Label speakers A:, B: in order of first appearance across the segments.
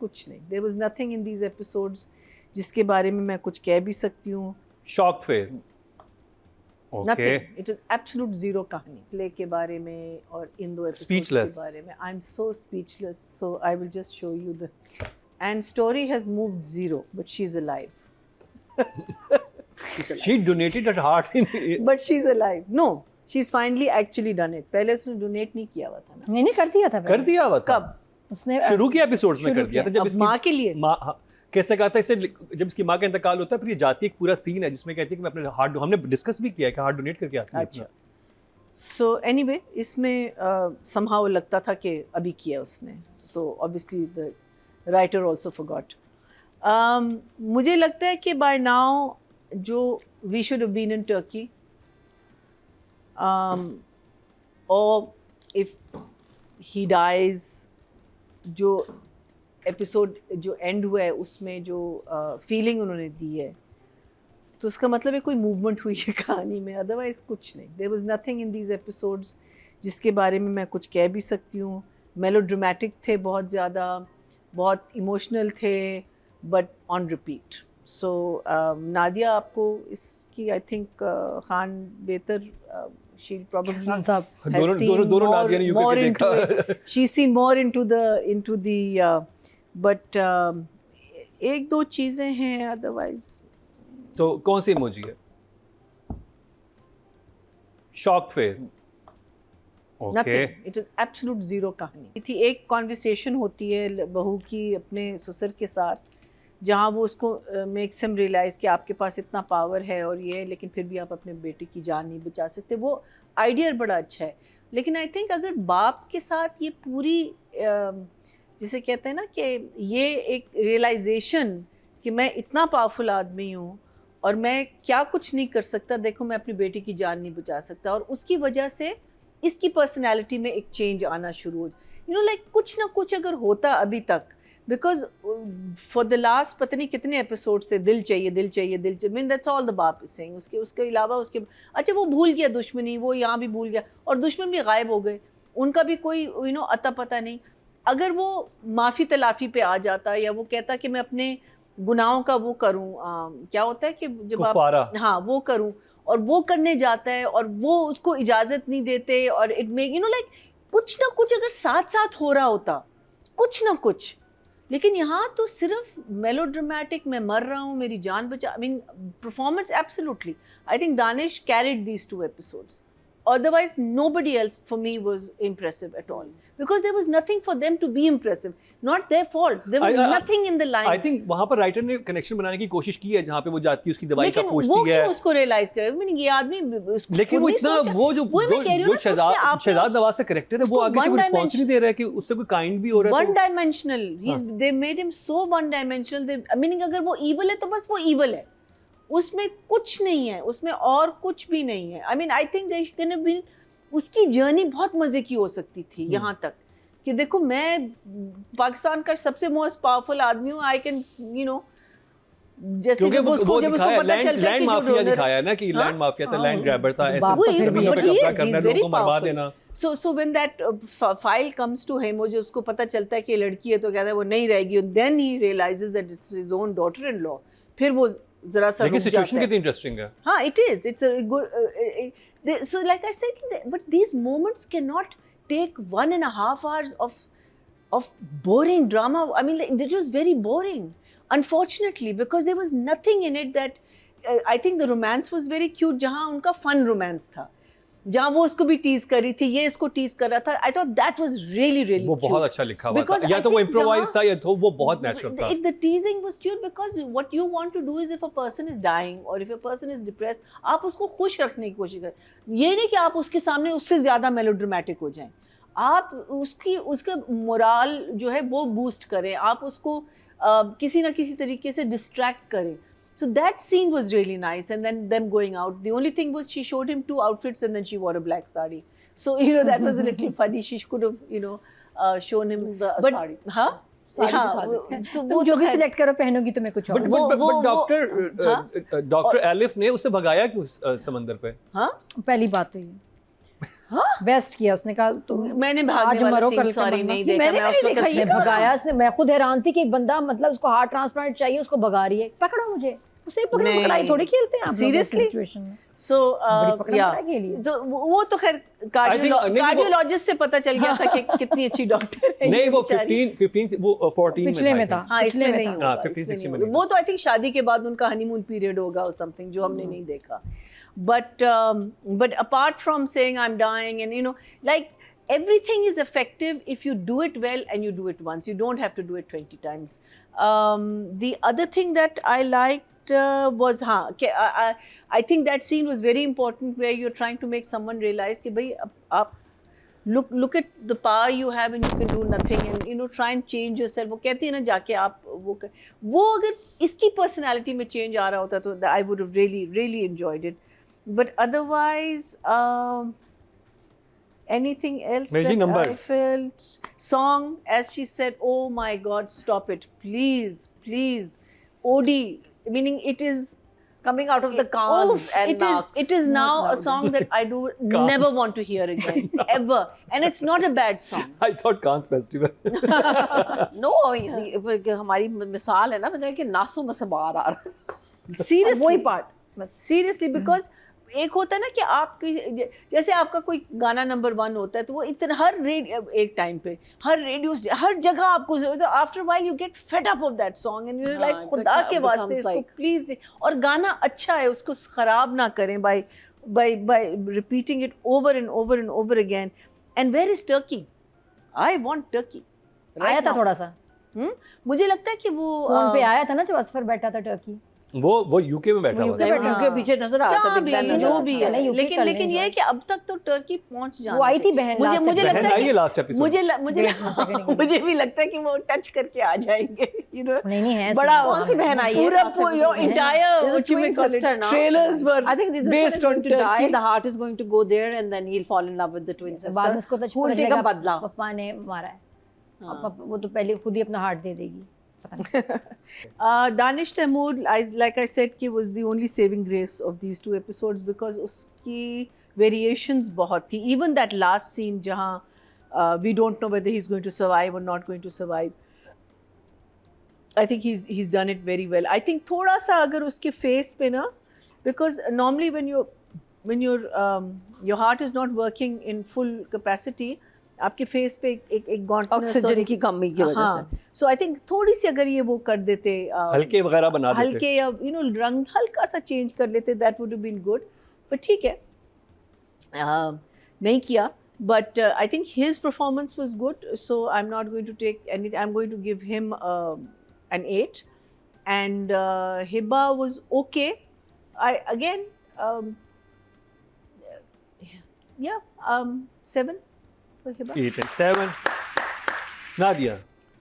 A: कुछ नहीं, there was nothing in these episodes जिसके बारे में मैं कुछ कह भी सकती हूँ।
B: Shocked face, okay,
A: nothing, it is absolute zero कहानी प्ले के बारे में और इन दो एपिसोड्स के
B: Speechless.
A: बारे में। I am so speechless, so I will just show you the end story has moved zero but she is alive.
B: she donated her heart in
A: but she is alive. No, she is finally actually done it. पहले उसने donate नहीं किया हुआ था ना।
C: नहीं कर दिया था
B: कर
C: पहले।
B: दिया हुआ था।
A: कब?
C: उसने
B: शुरू के एपिसोड्स में
C: शुरू
B: कर दिया था
C: किया।
B: जब
A: अब माँ के लिए?
B: माँ, हाँ, कैसे कहा था इसे, जब इसकी माँ का इंतकाल होता है फिर ये जाती है, एक पूरा सीन है जिसमें कहती है कि मैं अपने हार्ट, हमने डिस्कस भी किया है कि हार्ट डोनेट करके आती है
A: अच्छा। सो एनीवे, इसमें समहाउ लगता था कि अभी किया उसने, so obviously the writer also forgot. मुझे लगता है कि बाय नाउ जो we should have been in Turkey, और इफ ही डाइज, जो एपिसोड जो एंड हुआ है उसमें जो फीलिंग उन्होंने दी है, तो उसका मतलब है कोई मूवमेंट हुई है कहानी में, अदरवाइज कुछ नहीं। There was nothing in these episodes जिसके बारे में मैं कुछ कह भी सकती हूँ। मेलोड्रामेटिक थे बहुत ज़्यादा, बहुत इमोशनल थे, बट ऑन रिपीट। सो नादिया, आपको इसकी आई थिंक खान बेहतर, शी प्रोबेबली
C: खान साहब
B: दोनों नादिया ने यूके के देखा।
A: She seen more into the but एक दो चीज़ें हैं, अदरवाइज
B: तो कौन सी इमोजी है? Shocked face, okay,
A: nothing, it is absolute zero कहानी थी। एक कॉन्वर्सेशन होती है बहू की अपने ससुर के साथ, जहाँ वो उसको मेक्स हिम रियलाइज़ कि आपके पास इतना पावर है और ये है, लेकिन फिर भी आप अपने बेटे की जान नहीं बचा सकते। वो आइडिया बड़ा अच्छा है, लेकिन आई थिंक अगर बाप के साथ ये पूरी जिसे कहते हैं ना कि ये एक रियलाइजेशन कि मैं इतना पावरफुल आदमी हूँ और मैं क्या कुछ नहीं कर सकता, देखो मैं अपनी बेटी की जान नहीं बचा सकता, और उसकी वजह से इसकी पर्सनैलिटी में एक चेंज आना शुरू हो, यू नो, लाइक कुछ ना कुछ अगर होता अभी तक, बिकॉज फॉर द लास्ट पता नहीं कितने एपिसोड से दिल चाहिए दिल चाहिए दिल चाहिए, मीन दैट्स ऑल द बाप इज सेइंग। उसके अलावा उसके अच्छा वो भूल गया दुश्मनी, वो यहाँ भी भूल गया, और दुश्मन भी गायब हो गए, उनका भी कोई यू नो अता पता नहीं। अगर वो माफ़ी तलाफ़ी पे आ जाता, या वो कहता कि मैं अपने गुनाहों का वो करूँ, क्या होता है कि जब आप, हाँ, वो करूँ, और वो करने जाता है और वो उसको इजाज़त नहीं देते, और it make you know like कुछ ना कुछ अगर साथ साथ हो रहा होता, कुछ ना कुछ। लेकिन यहाँ तो सिर्फ मेलोड्रामेटिक, मैं मर रहा हूँ, मेरी जान बचा, I mean performance absolutely, I think Danish carried these two episodes, otherwise nobody else for me was impressive at all, because there was nothing for them to be impressive, not their fault, there was nothing in the line।
B: I think वहाँ पर writer ने connection बनाने की कोशिश की है, जहाँ पे वो जाती है उसकी दवाई का पूछती है,
A: लेकिन वो क्यों उसको रियलाइज करे, मैंने ये आदमी,
B: लेकिन वो इतना वो शहजाद नवाज का कैरेक्टर है, वो आगे से कोई रिस्पॉन्स नहीं दे रहा है कि उससे कोई काइंड भी हो रहा है,
A: one dimensional, they made him so one dimensional, meaning अगर वो evil है तो बस वो evil है, उसमें कुछ नहीं है, उसमें और कुछ भी नहीं है। I mean I think they can have been, उसकी जर्नी बहुत मज़े की हो सकती थी यहाँ तक कि देखो मैं पाकिस्तान का सबसे मोस्ट पावरफुल आदमी हूँ, आई कैन यू नो, जैसे जब उसको पता चलता है कि
B: माफिया दिखाया है ना कि लैंड माफिया था, लैंड ग्रैबर था, ऐसे कब्जा करना, लोगों को मरवा देना।
A: So when that file comes to him, मुझे उसको पता चलता है कि लड़की है, तो कहता है वो नहीं रहेगी, then he realizes that it's his own daughter-in-law, फिर वो जरा सा रुक जाता है।
B: सिचुएशन कितनी इंटरेस्टिंग है।
A: हाँ, it is, it's a good so like I said, but these moments cannot take 1.5 hours of boring drama. I mean, like, it was very boring, unfortunately, because there was nothing in it that I think the romance was very cute, जहाँ उनका fun romance था, जहाँ वो उसको भी tease कर रही थी, ये इसको टीज कर रहा था। I thought that was really really
B: वो बहुत अच्छा लिखा हुआ था, या तो वो इम्प्रोवाइज था या तो वो बहुत नेचुरल था।
A: The teasing was cute because what you want to do is if a person is dying और if a person is depressed, आप उसको खुश रखने की कोशिश करें। ये नहीं कि आप उसके सामने उससे ज़्यादा मेलोड्रामेटिक हो जाएं, आप उसका मोरल जो है वो बूस्ट करें, आप उसको किसी ना किसी तरीके से डिस्ट्रैक्ट करें। So that scene was really nice, and then them going out. The only thing was she showed him 2 outfits and then she wore a black sari. So you know that was a little funny. She could have shown him
C: the
A: sari. हाँ?
C: So वो जो भी select करो पहनोगी तो मैं कुछ और।
B: But doctor elif ने उसे भगाया क्यों समंदर पे?
A: हाँ?
C: पहली बात तो ये। बेस्ट किया उसने कहा तो
A: मैंने
C: आज
A: भागने वाला
C: मरो
A: सीन
C: कल
A: सॉरी
C: तमन्ना।
A: नहीं
C: ये
A: देखा,
C: मैंने
A: मैं उस
C: नहीं
A: वक्त
C: देखा, ये भगाया उसने। मैं खुद हैरान थी कि एक बंदा मतलब उसको हार्ट ट्रांसप्लांट चाहिए, उसको भगा रही है, पकड़ो मुझे। उसे पकड़ो,
A: नहीं।
C: पकड़ाई थोड़ी खेलते हैं आप लोग ऐसी
A: Seriously?
C: सिचुएशन में।
A: सो
C: बड़ी पकड़म-पकड़ाई के लिए।
A: तो वो तो खैर
B: नहीं, वो-
A: कार्डियोलॉजिस्ट से पता चल गया था कि कितनी अच्छी डॉक्टर है
B: नहीं
A: ये
B: वो
A: बेचारी।
B: 15 वो 14
C: पिछले में
B: था
C: था।
A: हाँ इसमें
C: पिछले में
A: नहीं
C: था।
A: होगा,
B: हाँ,
A: इसमें
B: 15-16
A: नहीं
B: में
A: होगा।
B: नहीं
A: वो तो आई थिंक शादी के बाद उनका हनीमून पीरियड होगा और समथिंग जो हमने नहीं देखा। But apart from saying I'm dying and like everything is effective if you do it well and you do it once. You don't have to do it 20 times. The other thing that I liked was I think that scene was very important where you're trying to make someone realize कि भाई आप look at the power you have and you can do nothing and try and change yourself. वो कहती है ना जाके आप वो अगर इसकी personality में change आ रहा होता तो I would have really enjoyed it. But otherwise, anything else
B: Amazing
A: that I
B: numbers.
A: felt? Song, as she said, oh my God, stop it, please. OD, meaning it is
D: coming out of the cans and knocks.
A: it is now a song that I do never want to hear again, ever. And it's not a bad song.
B: I thought Cannes Festival.
D: No, हमारी मिसाल है ना मतलब कि नासों में से बाहर आ रहा।
A: Seriously.
C: वही पार्ट
A: सीरियसली बिकॉज एक होता है ना कि आपकी जैसे आपका कोई गाना नंबर 1 होता है तो वो इतना हर रेडियो एक टाइम पे हर रेडियो हर जगह आपको after while you get fed up of that song and you like खुदा के वास्ते इसको प्लीज और गाना अच्छा है उसको खराब ना करें by repeating it over and over again and where is Turkey I want Turkey
C: आया था थोड़ा सा
A: मुझे लगता है कि वो
C: फोन पे आया था ना जब असफर बैठा था टर्की।
B: वो यूके में बैठा हुआ था।
D: उनके पीछे नजर आ रहा था
A: जहाँ
D: बिग
A: भी
D: बैन
A: जो
D: नजर
A: भी
D: आता था।
A: है लेकिन ये है कि अब तक तो टर्की पहुंच जाना
C: वो आई थी
A: चाहिए।
C: बहन
A: मुझे
C: last
A: मुझे
C: episode।
A: लगता
B: बहन
A: है
B: आई है
A: कि
B: लास्ट एपिसोड।
A: मुझे भी लगता है कि वो टच करके आ जाएंगे
C: नहीं है
A: बड़ा
D: कौन सी बहन आई है?
A: पूरा
D: last episode
A: योर
D: में?
A: Entire
D: There's a
A: what you
D: twin
A: call
D: sister
A: it
D: now.
A: Trailers were
D: I think this one is
A: based
D: going
A: on
D: to die.
A: Turkey.
D: The heart is going to go there, and then he'll fall in love with the twin sister.
C: बाद में उसको तो
D: Who will take a बदला?
C: पप्पा ने मारा है। वो तो पहले खुद ही अपना हार्ट दे देगी।
A: Danish Taimur, like I said, कि was the only saving grace of these 2 episodes because उसकी variations बहुत थी. Even that last scene जहाँ we don't know whether he's going to survive or not going to survive. I think he's done it very well. I think थोड़ा सा अगर उसके face पे ना, because normally when your heart is not working in full capacity, आपके face पे एक गॉन्टनेस
D: oxygen की कमी की वजह से।
A: सो आई थिंक थोड़ी सी अगर ये वो कर देते
B: हल्के वगैरह बना देते
A: हल्के या रंग हल्का सा चेंज कर लेते that would have been good but ठीक है नहीं किया but I think his performance was good so I am not going to take any I am going to give him an 8 and Hiba was okay. I again 7 for Hiba.
B: 8 and 7 Nadia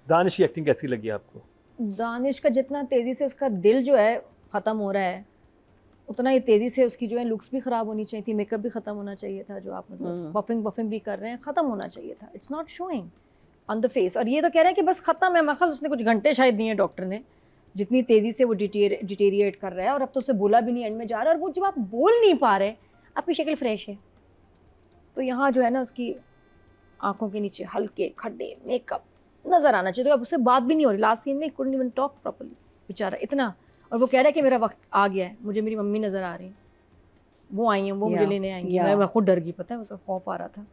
B: Danish की acting कैसी लगी आपको?
C: दानिश का जितना तेज़ी से उसका दिल जो है ख़त्म हो रहा है उतना ही तेज़ी से उसकी जो है लुक्स भी ख़राब होनी चाहिए थी, मेकअप भी ख़त्म होना चाहिए था, जो आप मतलब बफिंग भी कर रहे हैं ख़त्म होना चाहिए था। It's not showing on the face. और ये तो कह रहे हैं कि बस ख़त्म है, मखल उसने कुछ घंटे शायद दिए डॉक्टर ने, जितनी तेज़ी से वो डिटेरिएट कर रहा है और अब तो उसे बोला भी नहीं एंड में जा रहा है। और वो जब आप बोल नहीं पा रहे, आपकी शक्ल फ्रेश है, तो यहाँ जो है ना उसकी आंखों के नीचे हल्के खड्डे मेकअप नज़र आना चाहिए। तो अब उससे बात भी नहीं हो रही लास्ट सीन में, कुडंट इवन टॉक प्रॉपर्ली बेचारा इतना। और वो कह रहा है कि मेरा वक्त आ गया है, मुझे मेरी मम्मी नज़र आ रही हैं, वो आई हैं, वो मुझे लेने आएंगी। मैं खुद डर गई, पता है उसका खौफ आ रहा था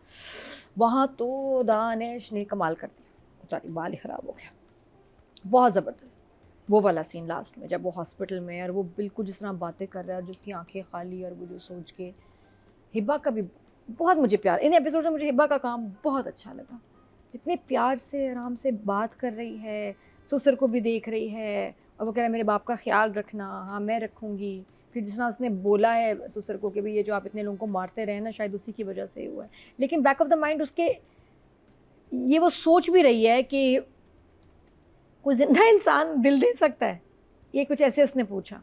C: वहाँ। तो दानिश ने कमाल कर दिया, बेचारी बाल ही ख़राब हो गया, बहुत ज़बरदस्त वो वाला सीन लास्ट में जब वो हॉस्पिटल में और वो बिल्कुल जिस तरह बातें कर रहा है और जो उसकी आंखें खाली और वो जो सोच के। हिबा का भी बहुत मुझे प्यार, इन एपिसोड में मुझे हिबा का काम बहुत अच्छा लगा, जितने प्यार से आराम से बात कर रही है, ससुर को भी देख रही है और वो कह रहा है मेरे बाप का ख्याल रखना, हाँ मैं रखूँगी। फिर जिस तरह उसने बोला है ससुर को कि भाई ये जो आप इतने लोगों को मारते रहे ना शायद उसी की वजह से हुआ है, लेकिन बैक ऑफ द माइंड उसके ये वो सोच भी रही है कि कोई जिंदा इंसान दिल दे सकता है, ये कुछ ऐसे उसने पूछा।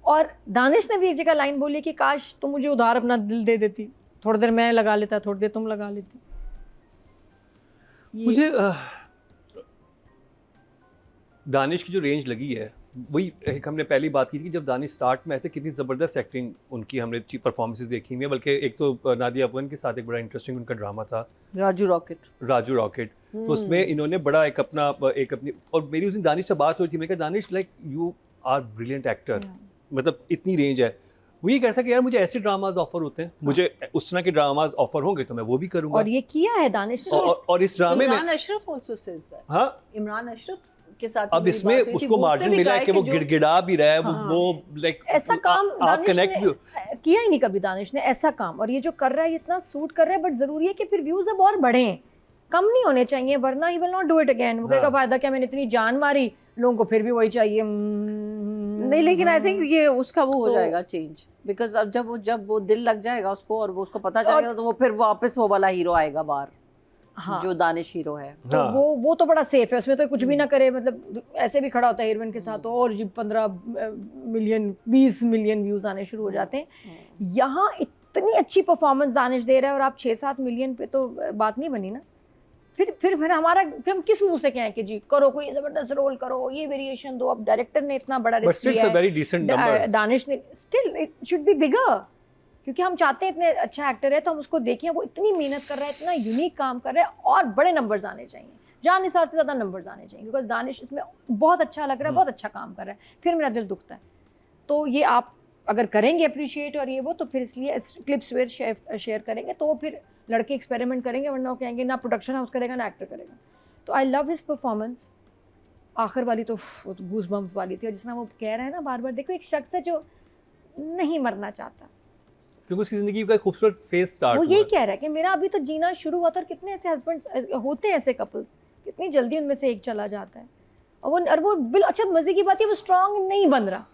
C: और दानिश ने भी एक जगह लाइन बोली कि काश तुम मुझे उधार अपना दिल दे देती, थोड़ी देर मैं लगा लेता, थोड़ी देर तुम लगा लेती।
B: मुझे दानिश की जो रेंज लगी है वही एक हमने पहली बात की थी कि जब दानिश स्टार्ट में आए थे कितनी ज़बरदस्त एक्टिंग उनकी हमने परफॉर्मेंसेस देखी हुई है, बल्कि एक तो नादिया अफगान के साथ एक बड़ा इंटरेस्टिंग उनका ड्रामा था
D: राजू रॉकेट।
B: तो उसमें इन्होंने बड़ा एक अपनी और मेरी उस दिन दानिश से बात हुई थी, मैंने कहा Danish like you are brilliant actor, मतलब इतनी रेंज है। वो ये कहता कि यार मुझे ऐसे ड्रामाज ऑफर होते हैं, मुझे उस तरह के ड्रामाज ऑफर होंगे तो मैं वो भी करूंगा।
C: और ये किया है दानिश ने।
B: और इस ड्रामे में
A: Imran Ashraf also says that.
B: हाँ,
A: इमरान अशरफ के साथ
B: अब
A: मेरी
B: इसमें
A: बात हुई थी,
B: उसको
A: वो उसने
B: मार्जिन
A: भी
B: मिला
A: कहा
B: है कि वो
A: जो-
B: गिड़गिड़ा भी रहा है,
A: हाँ।
B: वो लाइक
C: ऐसा काम
B: आप
C: दानिश
B: कनेक्ट
C: ने
B: भी हो।
C: किया ही नहीं कभी दानिश ने ऐसा काम, और ये जो कर रहा है ये इतना सूट कर रहा है, बट जरूरी है कि फिर व्यूज अब और बढ़ें, कम नहीं होने चाहिए, वरना he will not do it again. वो कहेगा
B: हाँ।
C: फायदा क्या, मैंने इतनी जान मारी, लोगों को फिर भी वही चाहिए।
D: नहीं, लेकिन आई थिंक ये उसका वो हो जाएगा चेंज, बिकॉज अब जब वो दिल लग जाएगा उसको और वो उसको पता चलेगा तो वो फिर वापस वो वाला हीरो आएगा बाहर,
C: हाँ।
D: जो दानिश हीरो है।
C: तो
B: हाँ।
C: वो तो बड़ा सेफ है, उसमें तो कुछ भी ना करे, मतलब ऐसे भी खड़ा होता है हीरोइन के साथ और 15 मिलियन 20 मिलियन व्यूज आने शुरू हो जाते हैं। यहाँ इतनी अच्छी परफॉर्मेंस दानिश दे रहा है और आप 6-7 मिलियन पे, तो बात नहीं बनी ना। फिर हमारा, फिर हम किस मुंह से कहें कि जी करो कोई जबरदस्त रोल करो, ये वेरिएशन दो। अब डायरेक्टर ने इतना बड़ा
B: बट
C: रिस्क
B: स्टिल
C: लिया
B: a very decent numbers.
C: Danish ने, still it should be bigger, क्योंकि हम चाहते हैं इतने अच्छा एक्टर है तो हम उसको देखें, वो इतनी मेहनत कर रहा है, इतना यूनिक काम कर रहा है, और बड़े नंबर्स आने चाहिए, जान निसार से ज़्यादा नंबर्स आने चाहिए, बिकॉज दानिश इसमें बहुत अच्छा लग रहा है, बहुत अच्छा काम कर रहा है। फिर मेरा दिल दुखता है। तो ये आप अगर करेंगे अप्रिशिएट और ये वो, तो फिर इसलिए क्लिप्स वेयर शेयर करेंगे, तो फिर लड़के एक्सपेरिमेंट करेंगे, वरना वो कहेंगे ना प्रोडक्शन हाउस करेगा ना एक्टर करेगा। तो आई लव हिज परफॉर्मेंस। आखिर वाली तो गूज बम्स वाली थी, और जिस तरह वो कह रहा है ना बार बार, देखो एक शख्स है जो नहीं मरना चाहता,
B: क्योंकि उसकी जिंदगी का एक खूबसूरत फेज स्टार्ट
C: वो
B: हुआ
C: यही कह रहा है कि मेरा अभी तो जीना शुरू हुआ था। और कितने ऐसे हस्बैंड्स होते हैं, ऐसे कपल्स, कितनी जल्दी उनमें से एक चला जाता है, और वो बिल अच्छा मजे की बात है वो स्ट्रांग नहीं बन रहा,